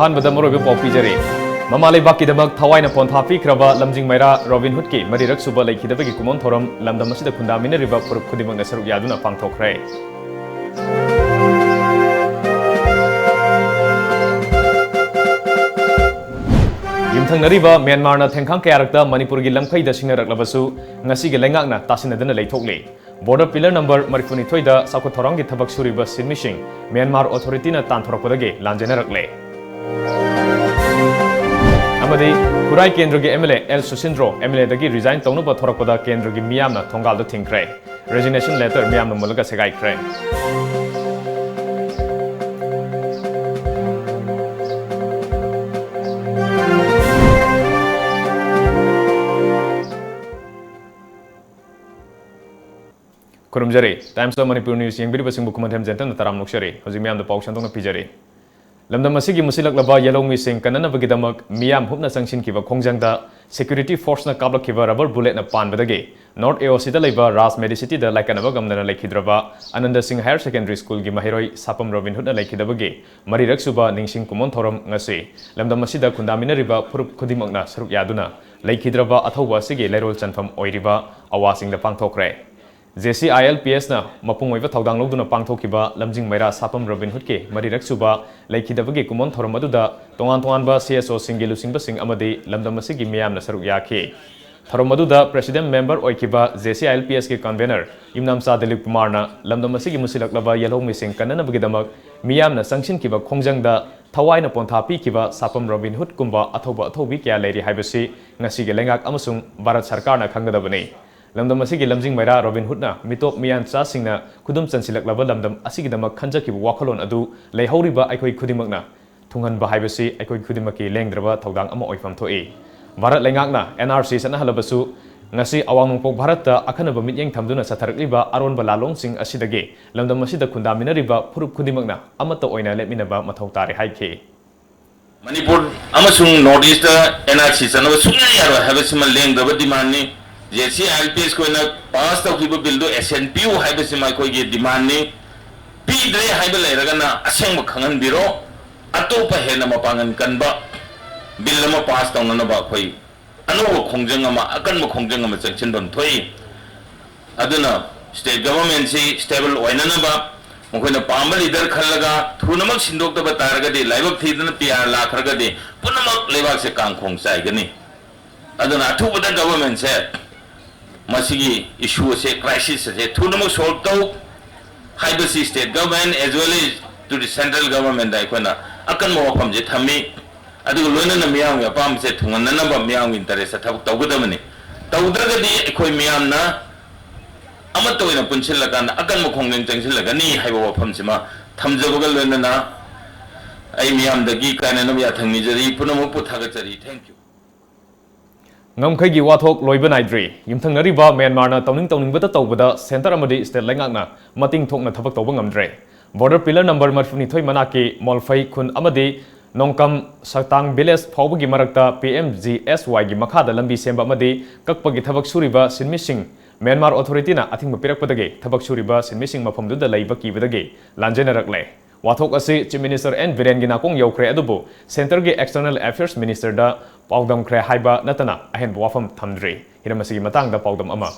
अहानबदा मरोबे पाउ पिजरे ममा लेबाकीदमक थवाइना पोन्था पिख्रबा लमजिंग मैरा robin hood की मरिरक सुबा लेखिदबगी कुमोन थोरम लमदम मसिदा खुंदामिनरिबा फुरुप खुदिमंगना सरुक यादुना पांगथोखरे युमथंगरिबा म्यांमारना थेंखांग कयारकता मणिपुरगी लमखैदा सिंगरकलबसु ngasiगी लेंगाकना तासिनदना लेथोकले border pillar number 32 da sakut thorangi thabak suriba sinmishing Myanmar authority na tanthorapodage lanjenarakle amadi kurai kendra gi MLA El Susindro MLA dagi resign tawnu ba thorakoda kendra gi miyam na thongal da thingkre resignation letter miyam na mulaga segai kre Kurumjari, Times of Manipur News yang biri basing buku madam jantan taram nuksari, hozim miyam da pauk santong na pijari. Lamdam masigi musilak laba yellow missing kanana bagidamak miyam hubna sangshin kiba kongjang da security force na kablak kiba rubber bullet na pan badage. North AOC da laiba Ras Medicity da laikanaba gamdana laikhidraba Ananda Singh Higher Secondary School gi mahiroi Sapam Robin Hood na laikhidabage Mari Raksuba Ningsing Kumon Thoram ngasi. Lamdam masida kundamina riba purup kudimak na saruk yaduna laikhidraba athawa sige lairol chanfam oiriba awasing da pangthokre. JCILPS na mapung oiba thaudang loduna pangthokiba lamjing maira sapam Robin Hood ke marirak suba laikhidabagi kumon thoram aduda tongan ba CSO singilu singba sing amadi lamdam asigi miyam na saruk yakhe thoram aduda president member oikiba JCILPS ke convener imnamsa Dilip Kumar na lamdam asigi musilaklaba yellow missing kanana bagidamak miyam na sangshin kiba khongjang da thawai na pontha pi kiba sapam Robin Hood kumba athobi kya leiri haibasi ngasi ge lengak amasung Bharat Sarkar na khanggadabani Lamdam asigi lamjing maira Robin Hood na mitop miyan cha singna kudum chansilak laba lamdam asigi damak khanjaki wakhalon adu leihoriba aikoi khudimakna thungan ba haibasi aikoi khudimaki lengdraba thaudang ama oifam thoi Bharat lengakna NRC sana halabasu ngasi awangmongpok Bharat ta akhanaba mityeng thamduna satharakliba aron balalong sing asidage lamdam asida khundaminariba furup khudimakna amata oina lepminaba mathau tare haikhe Manipur amasung Northeast NRC sana sunya yaro habasima lengdraba dimani JCILPS ko na pass tau kibo bildo SNPU haiba si mai ko ge demand ni pidre haiba lairaga na aseng ba khangan biro atopa hena mapangan kanba bill ma pass tau na ba khoi ano khongjang ma akan ma khongjang ma section don thoi aduna state government si stable oina na ba mokoi na pamba leader khalaga thunamak sindok ta ba targa de laibak thidna PR la kharga de punamak lebak se kang khong sai gani aduna athu bada government se masigi issue se crisis se thunamo solve tau haibasi state government as well as to the central government dai kona akan mo pham je thami adu loina na miyang ya pam se thungan na ba miyang interest thak tawgadamani tawdraga di ekoi miyam na amatoina punchil lagan akan mo khonglen changsil lagani haibo pham sima thamjabaga loina na ai miyam dagi kana na ya thangni jari punamo puthaga chari thank you Ngamkhai gi wathok loiba naidri yumthangnariba Myanmar na tawning bata tawbada center amadi state lengakna mating thokna thabak tawba ngamdre border pillar number 32 manaki molfai khun amadi nongkam satang village phawbagi marakta PMGSY gi makhada lambi semba amadi kakpagi thabak suriba sinmising Myanmar authority na athingba pirakpadage thabak suriba sinmising mafamduda laiba kibadage lanjenarakle Wathok asi Chief Minister N. Viren Ginakong yaukre adubu Center gi External Affairs Minister da paudam kre haiba natana ahen wafam thamdre hiramasi matang da paudam ama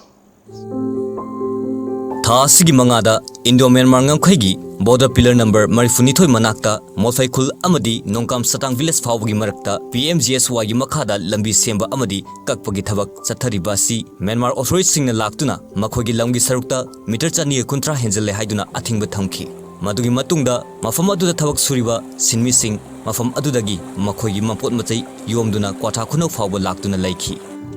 Tha sigi mangada Indo Myanmar ngamkhai gi border pillar number 32 manakta molfai khul amadi nongkam satang village phawgi marakta PMGSY gi makhada lambi semba amadi kakpagi thabak chathariba si Myanmar authorities singna laktuna makhogi lamgi sarukta meter chani kuntra henjale haiduna athingba thamki Madugi matungda mafam aduda thabak suriba sinmi sing mafam adudagi makhogi mampot machai yomduna kwatha khunok phawba laktuna laikhi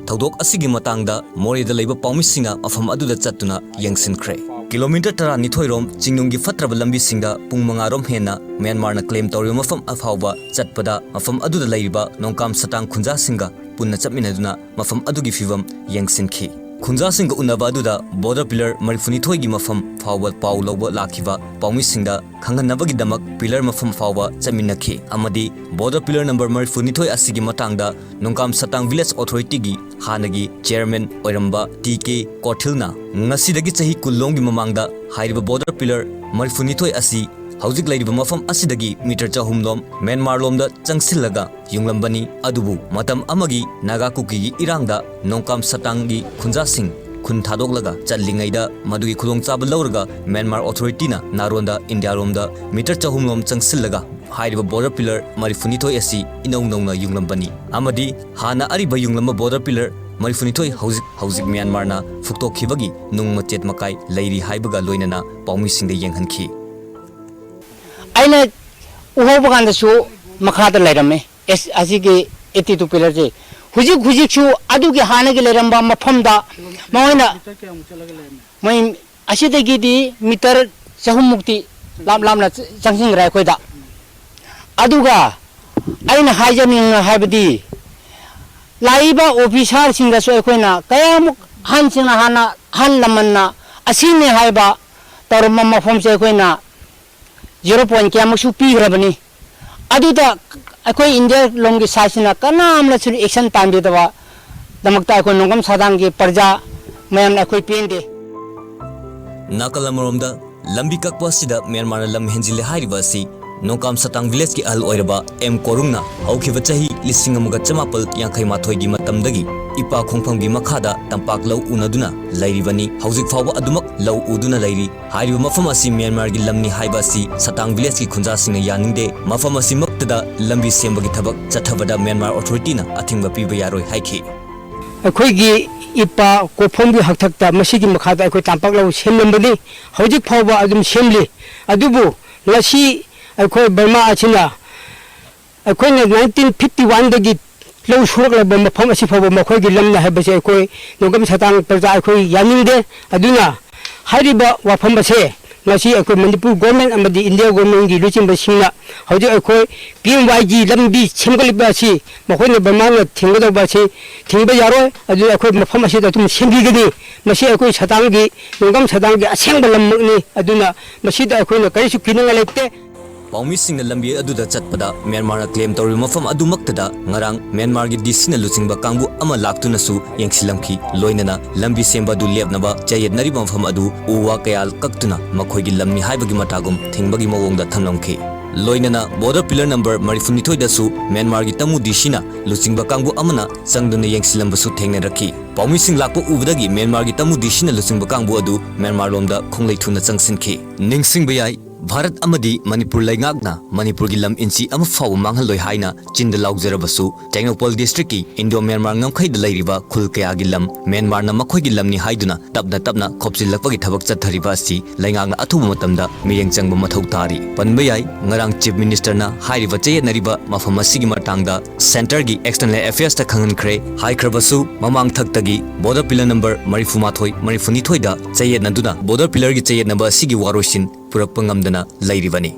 thaudok asigi matangda moreda leiba paumisinga mafam aduda chatuna yangsinkhre kilometer tara nithoi rom chingnunggi fatraba lambi singda pung manga rom hena Myanmar na claim tori mafam afawba chatpada mafam aduda leiba nongkam satang khunja singa punna chapminaduna mafam adugi fivam yangsinkhi Khunja singga unaba aduda border pillar marifuni thoi gi mafam fawba paw loba lakhiba pawmi singda khanganabagi damak pillar mafam fawba chaminakhi amadi border pillar number marifuni thoi asigi matangda nongkam satang village authority gi hanagi chairman oiramba TK Kothilna ngasidagi chahi kullong gi mamangda haiba border pillar marifuni thoi asi हौजिक लैरिबा मफम असिदगी meter चहुमलोम म्यांमार लोमदा चंगसिलगा युंगलंबनी अदुबु मतम अमगी नागा कुकी इरांगदा नोंकाम सतांगी खुंजासिंग खुन थादोगलगा चलिंगैदा मदुगी खुदोंचाब लौरगा म्यांमार ऑथोरिटीना नारोंदा इंडिया रोमदा मीटर चहुमलोम चंगसिलगा हाइरिबा बॉर्डर पिलर मरिफुनिथोय एसी इनौ नौना युंगलंबनी अमदी हाना अरिबा युंगलंबा बॉर्डर पिलर मरिफुनिथोय हौजिक म्यांमारना फुक्तोखिबगी नुंग मचेत मकाई लैरी हाइबगा लोइनना पाउमिसिंग यंगहनखी आइना उहोबगानदसु मखादा लैरमे असिगे 82 पिलर जे हुजिक सु अदुगे हानगे लैरंबा मफमदा मोइना मै असिदगिदी मीटर चहुम मुक्ति लामना चंगसिंग राय खोइदा अदुगा आइना हाइजनिंग हाइबदी लाइबा ऑफिसर सिंगसु अखोइना कयामुक हानसिंग हाना हान लमन्ना असिने हाइबा तरम मफम से अखोइना 0 point क्यामुसु पीग्रबनी अदुदा अखोइ इंडिया लोंगी साइसना कनामना सुन एक्शन तांबेदवा दमकता अखोइ नोंगम सादांगी प्रजा मयम अखोइ पेंदे नाकलमरोमदा लंबी कक्पासिदा म्यांमार लम हेंजिले हाइरिबासी नोंकाम सतांग विलेज की अहल ओइरबा एम कोरुंगना हौखिबा चही लिसिंग अमगा चमापल यांखै माथोइगी मतमदगी इपा खोंफंगी मखादा तंपाक लौ उनदुना लैरिबनी हौजिक फावबा अदुमक लौ उदुना लैरी हाइरिबा मफम असी म्यांमार गी लमनी हाइबासी सतांग विलेज की खुंजासिंग यानिंगदे मफम असी मक्तदा लंबी सेंबगी थबक चथबदा म्यांमार ऑथोरिटीना अथिंगबा पीबा यारोय हाइखि अखोइगी इपा कोफोंगी हक्थक्ता मसिगी मखादा अखोइ तंपाक लौ सेमलंबनी हौजिक फावबा अदुम सेमली अदुबु लसी अखोइ बर्मा अचिना अखोइना 1951 दगी लो सुरकलबा मफम असि फावबा मखोइगी लमना हाइबसे अखोइ नोगम सतांग प्रजा अखोइ यानिंगदे अदुना हाइरिबा वाफम बसे ngasi अखोइ मणिपुर गवर्नमेंट अमदी इंडिया गवर्नमेंट गी लुचिंग बसिंगना हौजिक अखोइ पीएमवाई लंबी सेमगलिबा असि मखोइना बर्माना थिंगदबा असि थिंगबा यारोय अदु अखोइ मफम असि तुम सेमबिगनी मसी अखोइ सतांगी नोगम सतांगी असेंगबा लमनी अदुना मसीदा अखोइना करिसु किनंगा लेते पाउमिसिंग लंबी अदुदा चटपदा म्यांमार क्लेम तौरी मफम अदुमक्तदा ngarang म्यांमार गी डीसीना लुचिंगबा कांगबु अमा लाक्तुनसु यंगसिलमखि लोइनना लंबी सेंबा दु लेबनबा जयत नरिबा मफम अदु उवा कयाल कक्तुना मखोइगी लमनी हाइबगी मतागुम थिंगबगी मवोंगदा थमलमखि लोइनना बॉर्डर पिलर नंबर मरिफुनिथोय दसु म्यांमार गी तमु डीसीना लुचिंगबा कांगबु अमना संगदुना यंगसिलमबसु थेंगने रखि पाउमिसिंग लाकपो उबदगी म्यांमार गी तमु डीसीना लुचिंगबा कांगबु अदु म्यांमार लोमदा खोंगलेथुना चंगसिनखि निंगसिंगबा याय भारत अमदी मणिपुर लैंगाकना मणिपुर की लम इंची अम फाव मांगहलोय हाइना चिंद लाउजरबसु टेक्नोपॉल डिस्ट्रिक्ट की इंडो म्यांमार ngमखैद लैरिबा खुल कयागी लम म्यांमार न मखोइगी लमनी हाइदुना तपना खोपसिलकपगी थबक चथरिबा असि लैंगाकना अथुब मतमदा मियेंग चंगबा मथौ तारी पनबा याय ngarang चीफ मिनिस्टर ना हाइरिबा चयनरिबा मफम असिगी मतंगदा सेंटर की एक्सटर्नल अफेयर्स ता खंगनख्रे हाइख्रबसु ममांग थक्तगी बॉर्डर पिलर नंबर मरिफुनिथोयदा चयनदुना बॉर्डर पिलर की चयनबा असिगी वारोसिन पुरक्पा ngamdana lairibani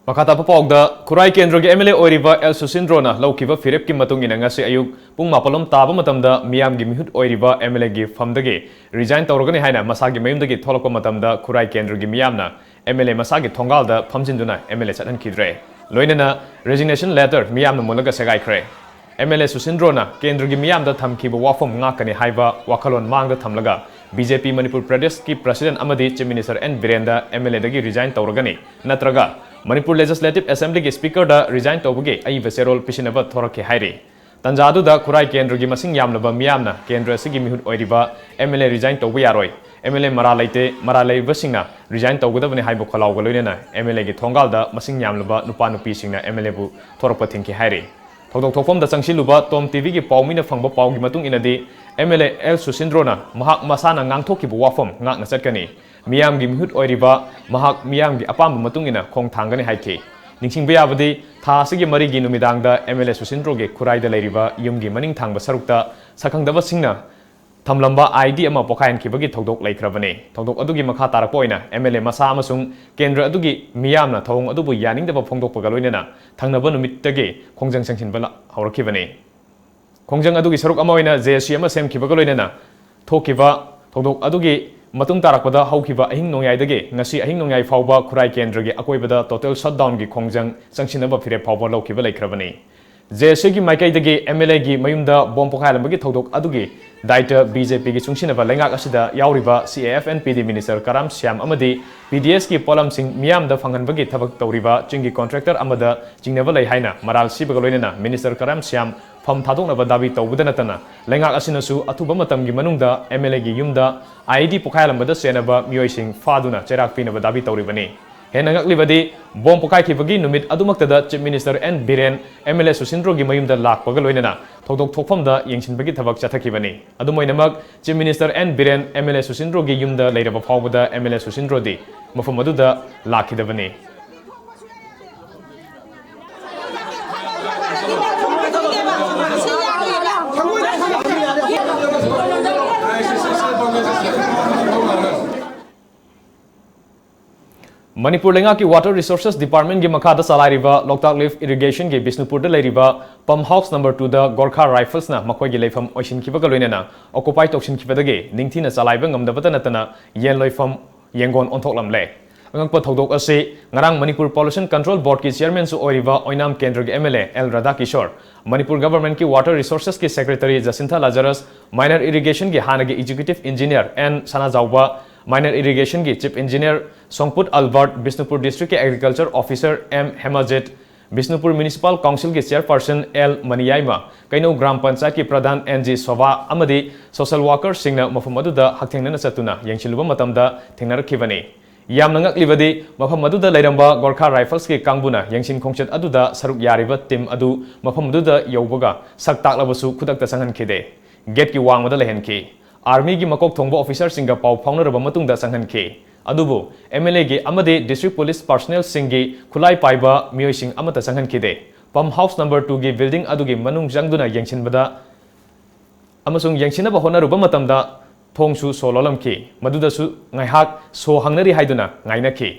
Makata papawda Kurai Kendra gi MLA oiriba El Susindrona laukiba firep ki matungina ngasi ayuk pung mapalom taba matamda miyam gi mihut oiriba MLA gi famdagi resign tawrogani haina masagi mayumdagi tholokpa matamda Kurai Kendra gi miyamna MLA masagi thongalda phamjinduna MLA chathan kidre loinana resignation letter miyamna mulaga segai khre MLA Susindrona Kendra gi miyamda thamkiba wafam ngakani haiba wakalon mangda thamlaga BJP Manipur Pradesh ki President Amadi Chief Minister N Birenda MLA dagi resign tawrogani natraga Manipur Legislative Assembly ki Speaker da resign tawbuge ai veserol pisinaba thorake hairi tanjadu da Kurai Kendra gi masing yamlaba miyamna Kendra sigi mihut oiriba MLA resign tawbu yaroi MLA maralai basingna resign tawgudabani haibo kholawga loinena MLA gi thongal da masing yamlaba nupa nupi singna MLA bu thorpa thinki hairi Thodok thokfam da changsiluba Tom TV gi pawmina phangba pawgi matung inadi MLA El Susindrona mahak masana ngangthokibu wafam ngakna chatkani miyam gi mihut oiriba mahak miyam gi apamba matungina khong thangani haiki ningsingba yabadi tha asigi mari gi numidangda MLA Susindro ge Kurai da leiriba yum gi maning thangba sarukta sakhangdaba singna thamlamba ID ama pokayan kibagi thodok laikhrabani thodok adugi makha tarakpoina MLA masa amasung Kendra adugi miyamna thong adubu yaningdaba phongdokpaga loinena thangnaba numittagi khongjang sangsinba hawrakibani khongjang adugi saruk ama oina JSC ama semkibaga loinena thokiba thodok adugi matung tarakpada haukiba ahing nongyai ngasi ahing nongyai fawba Kurai Kendra gi akoibada total shutdown gi khongjang sangsinaba phire fawba laukiba laikhrabani JSC gi maikai dagi MLA gi mayumda bom pokhailamagi thodok adugi Daita BJP ki chungsinaba lengak asida yauriba CAFNPD Minister Karam Syam amadi PDS ki polam sing miam da phanganbagi thabak tawriba chingi contractor amada chingnaba lei haina maral sibaga loinena Minister Karam Syam pham thadoknaba dabi tawbudana tana lengak asinasu athuba matamgi manungda MLA gi yumda ID pokhailamada senaba mioising faduna cherak pinaba dabi tawribani henangak libadi bom pokai khibagi numit adumaktada Chief Minister N Biren MLA Susindro gi mayumda lakpaga loinena thokdok thokphamda yengsinbagi thabak chathakibani adumoinamak Chief Minister N Biren MLA Susindro gi yumda leiraba phawbada MLA Susindro di mafam aduda lakhidabani Manipur lenga ki Water Resources Department ki makhada salariba Loktak Lift Irrigation ki Bisnupur da leiriba Pump House number 2 da Gorkha Rifles na makoi gi leifam oisin kibaga loinena occupy tokshin kibadage ningthina salaiba ngamdabata natana yen loifam yengon onthoklam le angakpa thodok ase ngarang Manipur Pollution Control Board ki chairman su oiriba Oinam Kendra gi MLA L Radha Kishore Manipur government ki Water Resources ki secretary Jacinta Lazarus Minor Irrigation ki hanagi executive engineer N Sana Jauba Minor Irrigation ki Chief Engineer Songput Albert Bisnupur District ki Agriculture Officer M Hemajit Bisnupur Municipal Council ki Chairperson L Maniyaima Kaino Gram Panchayat ki Pradhan NG Sova amadi social worker singna mafam aduda hakthengna satuna yengsiluba matamda thengnarakibani yamna ngaklibadi mafam aduda leiramba Gorkha Rifles ki kangbuna yengsin khongchat aduda saruk yariba team adu mafam aduda yaubaga saktaklabasu khudakta sanghan khide gate ki wangmada lehenki Army ki makok thongba officer singa pau phaunaraba matungda sanghan ke adubu MLA gi amade district police personnel singi khulai paiba mioi sing amata sanghan kide Pump House number 2 gi building adugi manung jangduna yengsinbada amasung yengsinaba honaruba matamda thongsu sololam ki maduda su ngaihak so hangnari haiduna ngaina ki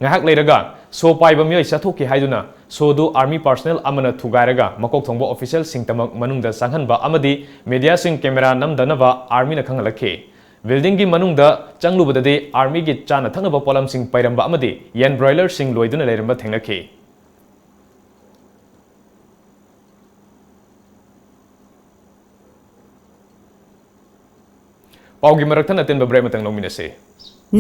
ngahak leiraga so paiba mioi sathoki haiduna so du army personnel amana thugairaga makok thongba official singtamak manungda sanghanba amadi media sing camera namdanaba army na khangalakhe building gi manungda changlubadade army gi chana thangnaba polam sing pairamba amadi yen broiler sing loiduna leiramba thengnakhe paugi marakthana tenba brematang longminase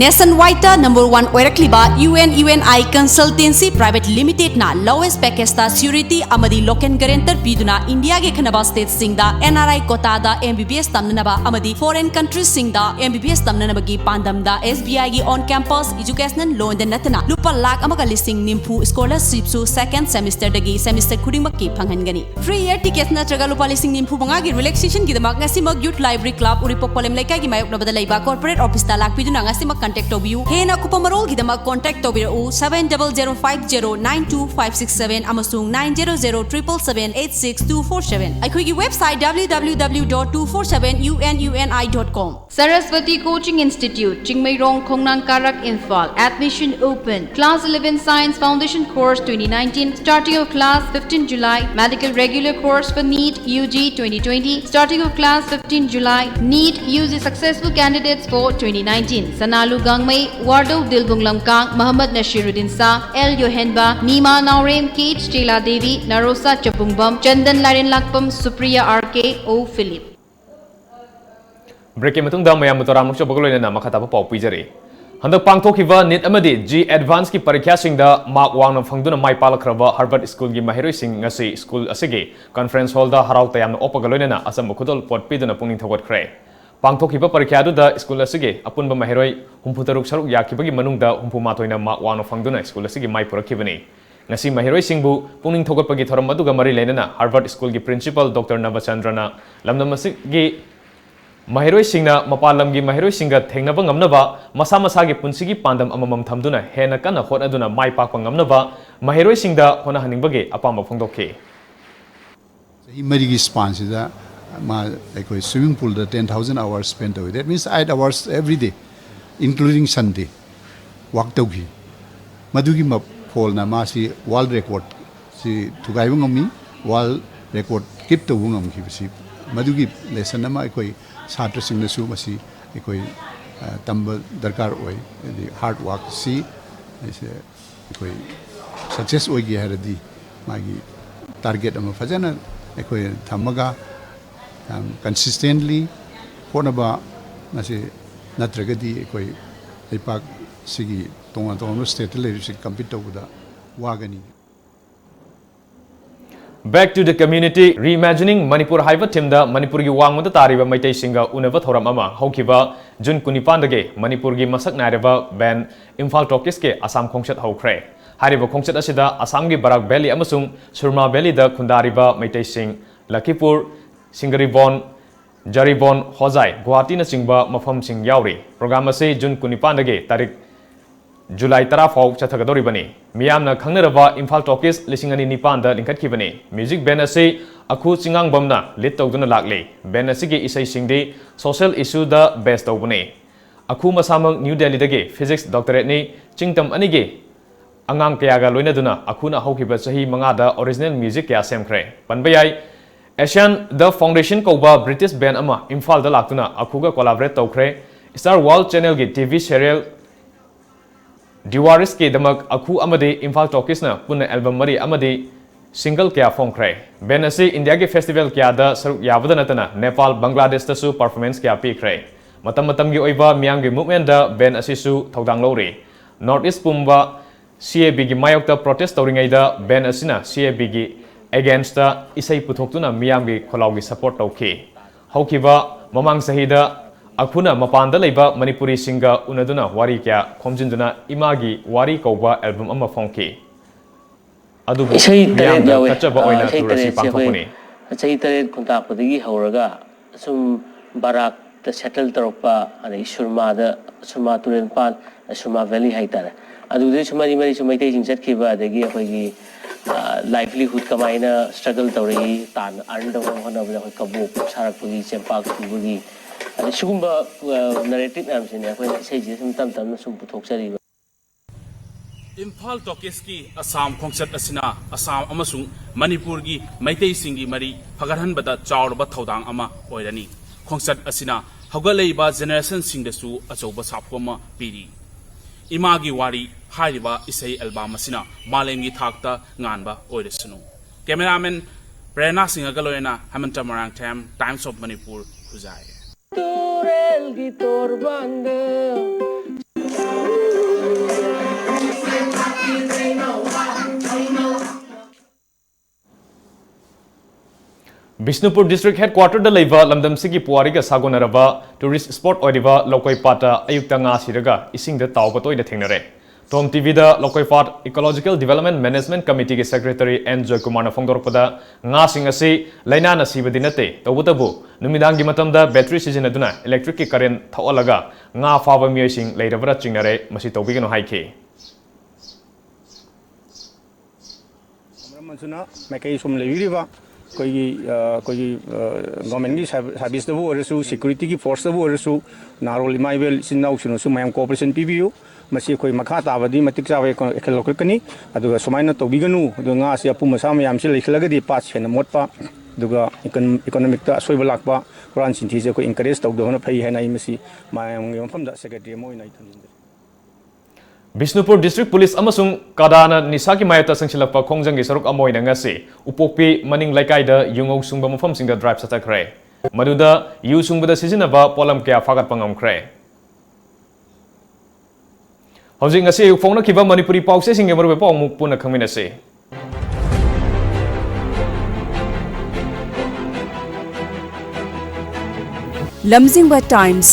Nationwide #1 oirakliba UNI Consultancy Private Limited na lowest package ta security amadi local guarantor piduna India ge khanaba state singda NRI quota da MBBS tamnaba amadi foreign countries singda MBBS tamnaba gi pandam da SBI gi on campus educational loan da natna lupa lakh amaga listing nimpu scholarship su second semester dagi semester khudingmak ki phanghangani free year tickets na traga lupa listing nimpu banga gi relaxation gi damak ngasimag youth library club uripok polem laikai gi mayok nabada leiba corporate office ta lak piduna ngasimag contact tobiu hena kupamarol gidama contact tobiru 7005092567 amasung 9007778647 akhoi website www.247ununi.com Saraswati Coaching Institute Chingmairong Khongnang Karak Infal admission open class 11 science foundation course 2019 starting of class 15 July medical regular course for NEET UG 2020 starting of class 15 July NEET UG successful candidates for 2019 Sanalu Gangmai Wardo Dilbung Lamkang Muhammad Nashiruddin Sa L Yohenba Nima Naurem Kate Stela Devi Narosa Chapungbam Chandan Larin Lakpam Supriya RK O Philip Break matungda mayam motoram nukcha bagloina makata pa pau pijari handak pangthokiba NEET amadi G advance ki parikya singda mark wangna phangduna mai palakraba Harvard School gi mahiroi sing ngasi school asige conference hall da harau tayam opagaloina asam khudol pot piduna pungning thawat khre pangthokiba parikya du da school asige apunba mahiroi humputaruk saruk yakibagi manungda humpumatoina mark wangna phangduna school asige mai purakibani ngasi mahiroi singbu pungning thawatpagi thoram aduga mari lenana Harvard School gi principal Dr. Navachandrana lamdam asigi mahiroi singna mapalam gi mahiroi singa thengnaba ngamnaba masa masa gi punsigi pandam amamam thamduna hena kana hot aduna mai pakpa ngamnaba mahiroi singda hona haningbage apamba phongdokhe Marigi span sida ma ekoi swimming pool da 10,000 hours spent away that means 8 hours every day including Sunday walk tawgi madugi ma phol na ma si world record si thugai ngami world record keep to ngam ki si madugi lesson na ma ekoi छात्र सिंह ने सुबह कोई तंब दरकार हुई hard work सी ऐसे कोई success हो गया है रदी मागी टारगेट हम फजना कोई थमगा कंसिस्टेंटली ꯍꯣꯠꯅꯕ ꯉꯁꯤ ꯅꯠꯇ꯭ꯔꯒꯗꯤ ꯑꯩꯈꯣꯏ ꯂꯩꯄꯥꯛ ꯁꯤꯒꯤ ꯇꯣꯉꯥꯟ ꯇꯣꯉꯥꯟꯕ ꯁ꯭ꯇꯦꯠꯇ ꯂꯩꯔꯤꯕꯁꯤ ꯀꯝꯄꯤꯠ ꯇꯧꯕꯗ ꯋꯥꯒꯅꯤ. Back to the community, reimagining Manipur haiba thimda Manipur gi wangmada tariba maitai singa unaba thoram ama haukiba June 19 dage Manipur gi masak naireba band Imphal Talkies ke Assam khongchat haukhre. Hariba khongchat asida Assam gi Barak Valley amasung Surma Valley da khundariba maitai sing Lakipur, Singaribon, Jaribon, Hozai, Guwahati na chingba mafam sing yauri. Program ase June 19 dage tarik July 10 फाउ चथगदोरिबनी मियामना खंगनरबा Imphal talkies लिसिंग अनि निपान दा लिंखटखिबनी music band असे अखु चिंगांग Bamna lid तौदुना लागले बैंड असिगे इसै सिंगदे सोशल इशू दा बेस तौबने अखु मसामंग न्यू दिल्ली दगे फिजिक्स डॉक्टरेट नि चिंगतम अनिगे अंगांग कयागा लोइनदुना अखुना हौखिबा सही मंगा दा ओरिजिनल म्यूजिक क्या सेमख्रे पनबयाई एशियन द फाउंडेशन कौबा ब्रिटिश बैंड अमा इम्फाल दा लाक्तुना अखुगा कोलैबोरेट तौख्रे स्टार वर्ल्ड चैनल गे TV serial Diwaris ke damak aku amade Imphal Talkies na punna album mari amade single kya phongkhre ben ase India ke festival kya da saruk yabada natana Nepal Bangladesh ta su performance kya pikre matam gi oiba miyang gi movement da ben ase su thodang lore North East pumba CAB gi mayok ta protest tawringai da ben asina CAB gi against ta isai puthoktuna miyang gi kholaw gi support tawkhe haukiba mamang sahida अखुना मपानदा लेबा मणिपुरी सिंगा उनदुना वारी क्या खोमजिनदुना Imangi वारी कौबा album अमा फोंके अदुबु मियामदा कच्चबा ओइना तुरसी पांथोकने चही तरे खुंताकपदगी हौरगा सुम Barak the settle तरपा अनि सुरमा Tourane पान सुरमा वैली हाइतारे अदुदे सुमारी मरी सुमैते जिंग चटखिबा अदगी अखोगी लाइवलीहुड कमाइना स्ट्रगल तौरई तान अर्न तौर होनबदा अखोई कबो सारकपगी चेंपाक तुबगी सिगुम्बा नरेटिव नामसिने अखोई सेजी सम तम तम सुम पुथोकचरीबा इम्फाल टॉकीज की असम खोंगचत असिना असम अमसुंग मणिपुर की मैतै सिंगी मरी फगरहनबदा चावरबा थौदांग अमा ओइरनी खोंगचत असिना हौगलैबा जेनरेशन सिंगदसु अचौबा साफोमा पीरी इमागी वारी हारिबा इसै एल्बम असिना मालेमगी थाकता nganba ओइरसनु कैमरामैन प्रेरणा सिंह गलोयना हेमंत मरांग टाइम्स ऑफ मणिपुर खुजाय Turel gitor banda Bishnupur district headquarter da leiba lamdam sigi puari ga sagonaraba tourist spot oidiba lokoi pata ayukta nga siraga ising da tawba toina thengnare Tom TV da lokoi pat ecological development management committee ge secretary N Joy Kumar na phongdorpada nga sing ase laina na sibadi nate tawutabu numidang gi matam da battery sizinaduna electric ki current thawalaga nga faba mioi sing leirabra chingnare masi tawbigano haike Amramasuna mekai sum leiriba कोई government की service दबो ओरसु security की force दबो ओरसु नारोली माइबेल सिनाउ सुनसु मयम cooperation PBU मसी कोई मखा ताबदी मतिक चावे एखलोकनी अदुगा सुमाइना तौबिगनु दुगा से अपु मसा मयाम से लेखलगदी पास हेन मोटपा दुगा इकोनॉमिक ता सोइबा लाकपा कुरान सिंथि से को एनकरेज तौदोना फै हेना इमसी मयम मफमदा सेक्रेटरी मोइना थमिंदे Bishnupur District Police amasung kadana nisaki mayata sangsilakpa khongjangi saruk amoina ngasi upokpi maning laikai yungong sungba mafam singda drive satakre maduda yu sungbada sizinaba polam kya fagat pangamkre hojing ngasi phongna kiba Manipuri pause singe marbe pawmu puna khangminase Lamjingba Times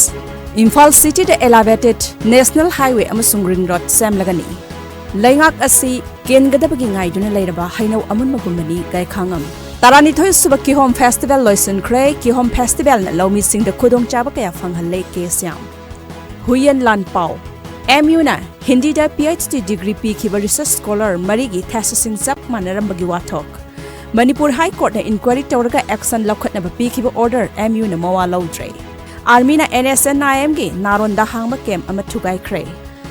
Imphal City the elevated National Highway amasung ring road semlagani Laingak asi kengadabagi ngaiduna leiraba hainau amunma gumani gai khangam Tarani thoi suba ki home festival loison kray ki home festival na lawmi sing the khudong chaba kaya phanghal ke syam Huyen Lan Pau MU na Hindi da PhD degree pi kiba research scholar marigi thesis in zap manarambagi wathok Manipur High Court na inquiry tawraga action lokhat na pi kiba order MU na mawa lawdre Army na NSNIM gi naron da hangma kem ama thugai kre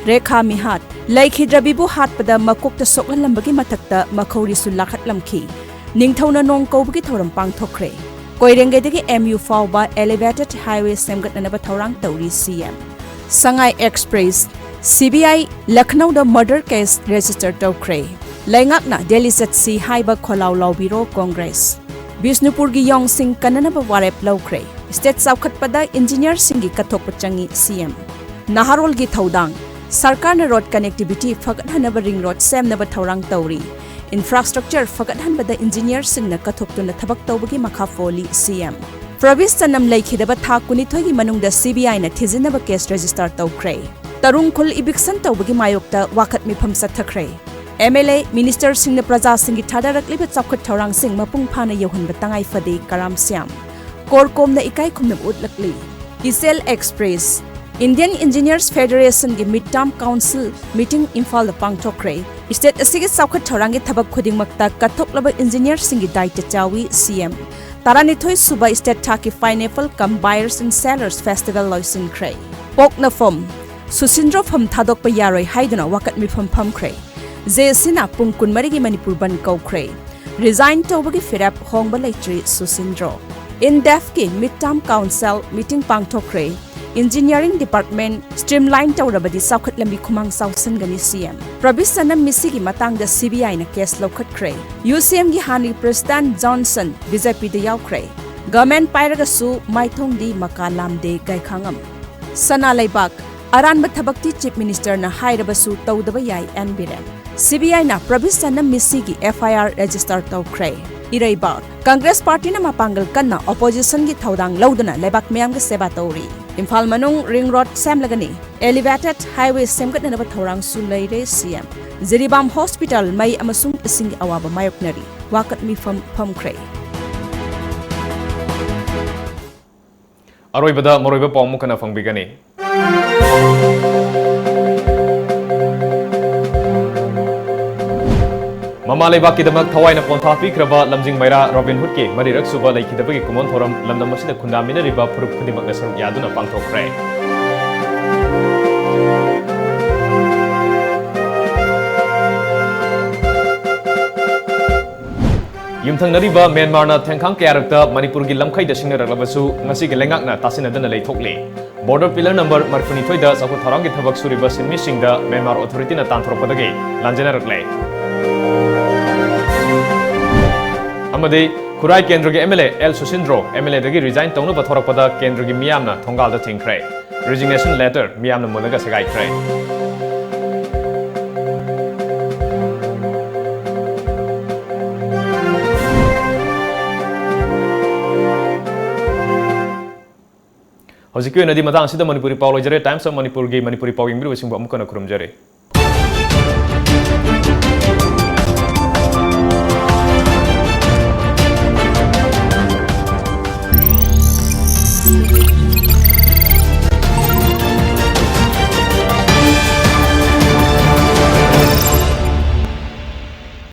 Rekha Mihat Laikhidrabibu hat pada makok ta soklan lambagi matakta makhori su lakhat lamki Ningthauna nong kobgi thoram pangthokre Koirenge degi MU fawba elevated highway semgat na ba thorang tawri CM Sangai Express CBI Lucknow da murder case register tawkre Laingak na Delhi Zatsi haiba kholaw lawbiro Congress Bisnupurgi yong sing kananaba warep lawkre state saukhatpada engineer singi kathokpa changi CM Naharol gi thodang sarkar na road connectivity fagadhanaba ring road semnaba thorang tawri infrastructure fagadhanbada engineer singna kathoktuna thabak tawbagi makha foli CM Province tanam leikhidaba tha kunithogi manungda CBI na thijinaba case register tawkre Tarung khul eviction tawbagi mayokta wakhat mifam sathakre MLA Minister Singh Praja Singh Thadarak Libat Chapkhat Thorang Singh Mapung Phana Yohun Batangai Fade Karam Siam Korkom na Ikai Khumnam Utlakli Isel Express Indian Engineers Federation gi Midterm Council meeting Imphal Pangthokre State Asigi Chapkhat Thorang gi thabak khuding makta kathoklaba engineer Singh Daita Chawi CM Taranithoi Suba State Thaki Pineapple Come Buyers and Sellers Festival Loisin Kray Pokna Fom Susindro Pham Thadok Pa Yaroi Haiduna Wakat Mifam Pham Kray Zesina Pungkun Marigi Manipur Ban Kaukre Resign Tobagi Firap Hongba Leitri Susindro In Defki Midterm Council Meeting Pangtokre Engineering Department Streamline Taurabadi Saukhat Lambi Kumang Sausan Gani CM Prabisana Misigi Matang the CBI na case Lokat Kre UCM gi Hani President Johnson BJP de Yaukre Government Pairagasu Maithong di Makalam de Gaikhangam Sana Laibak Aran Bathabakti Chief Minister na Hairabasu Taudaba Yai and Biren CBI na Prabisana Misigi FIR register tawkre Iraiba Congress Party na mapangal kanna opposition gi thodang lauduna lebak meyam gi seba tawri Imphal manung ring road semlagani elevated highway semgat na thorang sulaire CM Ziribam Hospital mai amasung ising awaba mayoknari wakat mi famkre Aroibada moroiba pawmu kana fangbigani Mama Leibak Kidamak Tawai na Ponta Pikraba Lamjing Maira Robin Hood Ki Marirak Suba Laikidabagi Kumon Thoram Lamdam Masida Kundamina Riba Puruk Kudimak Nasam Yaduna Pangtokre Yumthang Nariba Myanmar na Tengkang Kayarakta Manipur gi Lamkai da Singna Raglabasu Ngasi gi Lengak na Tasinadana Leithokli Border Pillar number Marfunithoi da Saku Tharangi Thabak Suriba Sinmi Singda Myanmar Authority na Tanthropadagi Lanjana Raglai Amade Kurai Kendra gi MLA L Susindro MLA dagi resign tawna bathorakpada Kendra gi miyamna thongal da thingkrai resignation letter miyamna mulaga sagai krai Hojikyo nadi matang sida Manipuri Paulo jare Times of Manipur gi Manipuri Pawing biru singbu amukana kurumjare